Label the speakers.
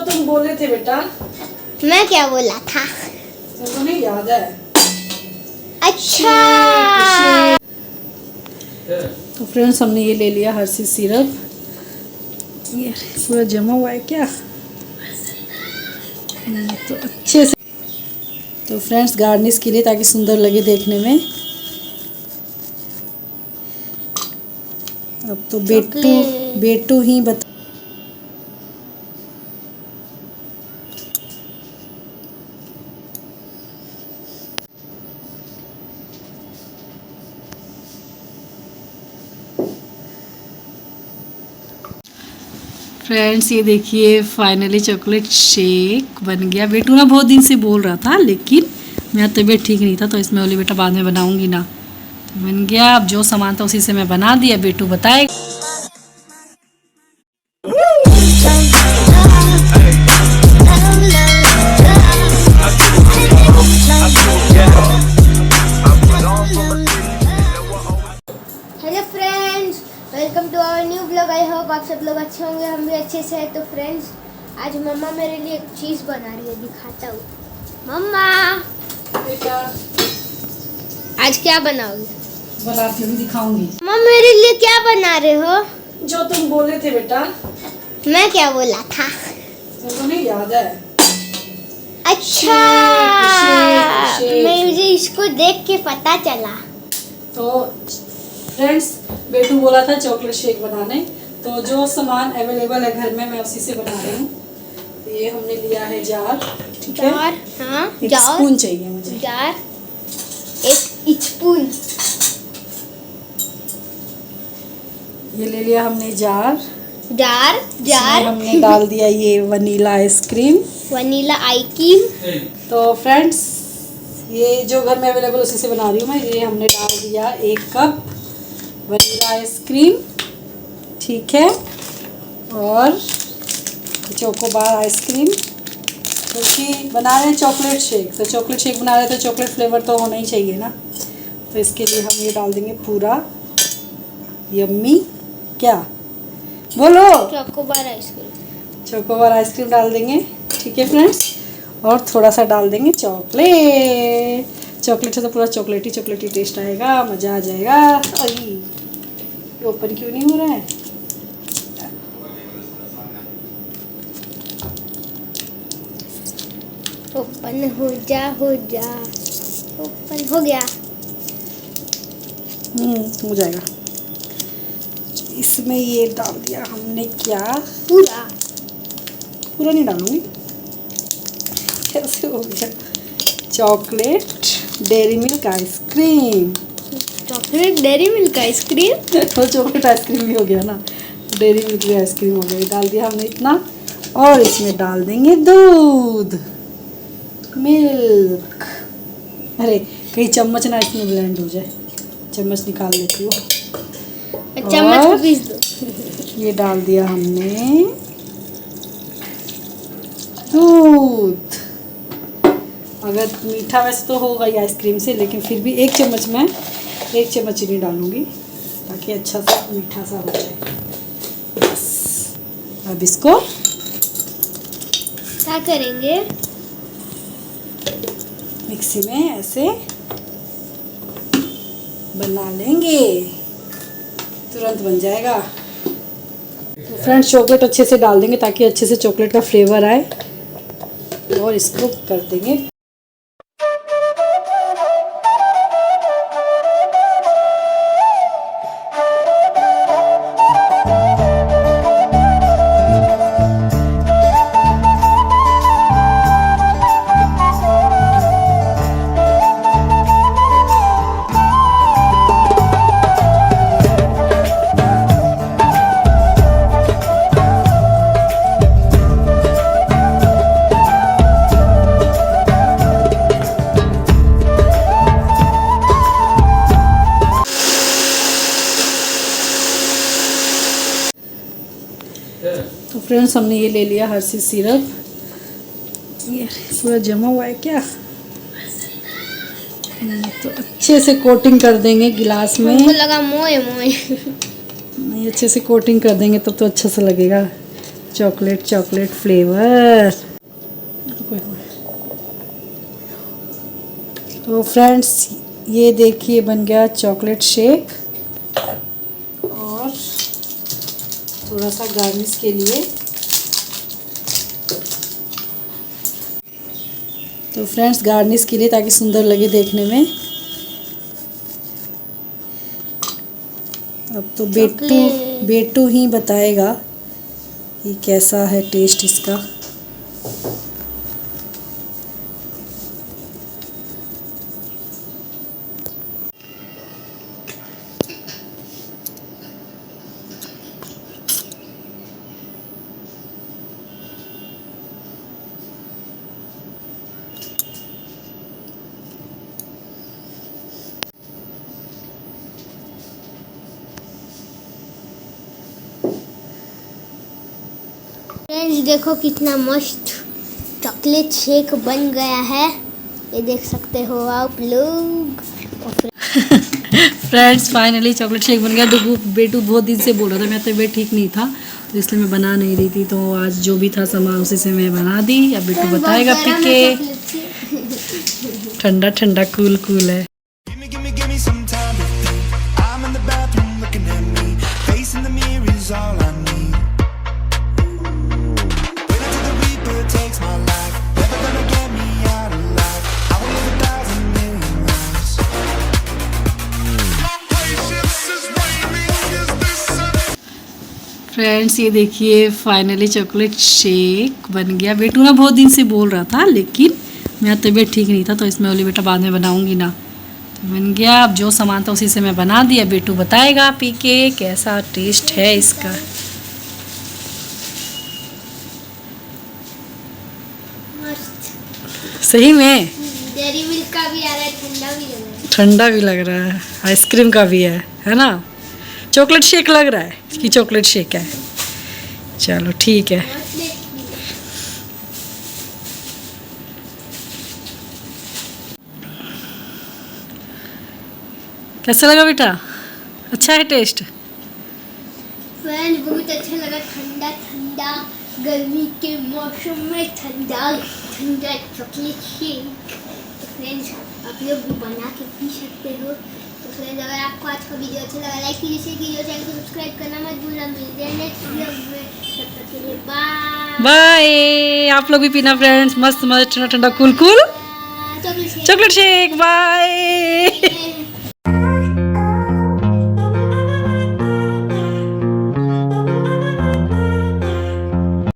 Speaker 1: तुम बोले थे बेटा।
Speaker 2: मैं क्या बोला था?
Speaker 1: तुमको नहीं याद है?
Speaker 2: अच्छा।
Speaker 1: तो फ्रेंड्स हमने ये ले लिया हर्षीज सिरप। ये पूरा जमा हुआ है क्या? तो अच्छे से। तो फ्रेंड्स गार्निश के लिए ताकि सुंदर लगे देखने में। अब तो बेटू ही बता। फ्रेंड्स ये देखिए फाइनली चॉकलेट शेक बन गया। बेटू ना बहुत दिन से बोल रहा था, लेकिन मेरा तबीयत ठीक नहीं था तो इसमें बोली बेटा बाद में बनाऊंगी ना, तो बन गया। अब जो सामान था उसी से मैं बना दिया। बेटू बताएगा।
Speaker 2: Hello friends, welcome to our new blog. I hope आप सब लोग अच्छे होंगे, हम भी अच्छे से हैं। तो फ्रेंड्स आज मम्मा मेरे लिए एक चीज़ बना रही है, दिखाता हूँ। मम्मा
Speaker 1: बेटा
Speaker 2: आज क्या बनाओगी?
Speaker 1: बनाती हूँ, दिखाऊंगी।
Speaker 2: मम्मा मेरे लिए क्या बना रहे हो?
Speaker 1: जो तुम बोले थे बेटा।
Speaker 2: मैं क्या बोला था?
Speaker 1: तुमको नहीं याद है?
Speaker 2: अच्छा। मैं मुझे इसको देख के पता चला।
Speaker 1: तो फ्रेंड्स बेटू बोला था चॉकलेट शेक बनाने, तो जो सामान अवेलेबल है घर में मैं उसी से बना रही हूँ। तो ये हमने लिया है जार, ठीक है?
Speaker 2: जार, हाँ
Speaker 1: एक
Speaker 2: जार,
Speaker 1: स्पून चाहिए मुझे।
Speaker 2: जार, एक स्पून।
Speaker 1: ये ले लिया हमने जार।
Speaker 2: जार जार
Speaker 1: इसमें हमने डाल दिया ये वनीला आइसक्रीम।
Speaker 2: Vanilla ice cream.
Speaker 1: तो फ्रेंड्स ये जो घर में अवेलेबल उसी से बना रही हूँ मैं। ये हमने डाल दिया 1 कप वनीला आइसक्रीम, ठीक है? और चोकोबार आइसक्रीम, क्योंकि बना रहे हैं चॉकलेट शेक, तो चॉकलेट शेक बना रहे हैं तो चॉकलेट फ्लेवर तो होना ही चाहिए ना। तो इसके लिए हम ये डाल देंगे पूरा यम्मी, क्या बोलो,
Speaker 2: चोकोबार आइसक्रीम।
Speaker 1: चोकोबार आइसक्रीम डाल देंगे, ठीक है फ्रेंड्स? और थोड़ा सा डाल देंगे चॉकलेट। चॉकलेट से तो पूरा चॉकलेटी टेस्ट आएगा, मज़ा आ जाएगा। अरे ओपन क्यों नहीं हो रहा है?
Speaker 2: ओपन हो जा ओपन हो गया।
Speaker 1: हो जाएगा। इसमें ये डाल दिया हमने, क्या पूरा नहीं डालूंगी, कैसे हो गया? Chocolate dairy milk ice cream.
Speaker 2: Chocolate dairy milk ice cream.
Speaker 1: तो चॉकलेट आइसक्रीम भी हो गया ना, डेयरी मिल्क भी आइसक्रीम हो गई। डाल दिया हमने इतना, और इसमें डाल देंगे दूध, मिल्क। अरे कहीं चम्मच ना इसमें ब्लेंड हो जाए, चम्मच निकाल लेती हूँ।
Speaker 2: चम्मच को पीस दो।
Speaker 1: ये डाल दिया हमने दूध। अगर मीठा वैसे तो होगा ही आइसक्रीम से, लेकिन फिर भी 1 चम्मच में 1 चम्मच चीनी डालूंगी ताकि अच्छा सा मीठा सा हो जाए। बस अब इसको
Speaker 2: क्या करेंगे?
Speaker 1: मिक्सी में ऐसे बना लेंगे, तुरंत बन जाएगा। तो फ्रेंड्स चॉकलेट अच्छे से डाल देंगे ताकि अच्छे से चॉकलेट का फ्लेवर आए, और इसको कर देंगे। तो फ्रेंड्स हमने ये ले लिया हर्षीज सिरप। ये पूरा जमा हुआ है क्या? तो अच्छे से कोटिंग कर देंगे गिलास में।
Speaker 2: मुझे लगा मोए
Speaker 1: नहीं, अच्छे से कोटिंग कर देंगे तब तो अच्छा सा लगेगा। Chocolate chocolate flavour. तो फ्रेंड्स ये देखिए बन गया चॉकलेट शेक। और थोड़ा सा गार्निश के लिए, तो फ्रेंड्स गार्निश के लिए ताकि सुंदर लगे देखने में। अब तो बेटू ही बताएगा कि कैसा है टेस्ट इसका।
Speaker 2: फ्रेंड्स देखो कितना मस्त चॉकलेट शेक बन गया है, ये देख सकते हो आप लोग।
Speaker 1: फ्रेंड्स फाइनली चॉकलेट शेक बन गया। बेटू बहुत दिन से बोल रहा था, मेरा तबीयत ठीक नहीं था तो इसलिए मैं बना नहीं रही थी, तो आज जो भी था सामान उसी से मैं बना दी। अब बेटू बताएगा पी के। ठंडा ठंडा कूल कूल है। फ्रेंड्स ये देखिए फाइनली चॉकलेट शेक बन गया। बेटू ना बहुत दिन से बोल रहा था, लेकिन मेरा तबीयत ठीक नहीं था तो इसमें बोली बेटा बाद में बनाऊंगी ना, तो बन गया। अब जो सामान था उसी से मैं बना दिया। बेटू बताएगा पी के कैसा टेस्ट है इसका। सही में
Speaker 2: डेयरी मिल्क का भी आ रहा है, ठंडा भी लग रहा है।
Speaker 1: ठंडा भी लग रहा है, आइसक्रीम का भी है ना। चॉकलेट शेक लग रहा है कि चॉकलेट शेक है। चलो ठीक है। कैसा लगा बेटा? अच्छा है टेस्ट?
Speaker 2: फ्रेंड्स बहुत अच्छा लगा, ठंडा ठंडा गर्मी के मौसम में ठंडा ठंडा चॉकलेट शेक। तो फ्रेंड्स आप लोग भी बना के पी सकते हो। तो फ्रेंड्स अगर आपको आज का वीडियो अच्छा लगा लाइक कीजिए, शेयर कीजिए, चैनल को सब्सक्राइब करना मत भूलना। मिलते हैं नेक्स्ट व्लॉग में, तब तक के लिए बाय
Speaker 1: बाय। आप लोग भी पीना फ्रेंड्स, मस्त मस्त ठंडा ठंडा cool cool
Speaker 2: chocolate shake.
Speaker 1: Chocolate shake. Bye.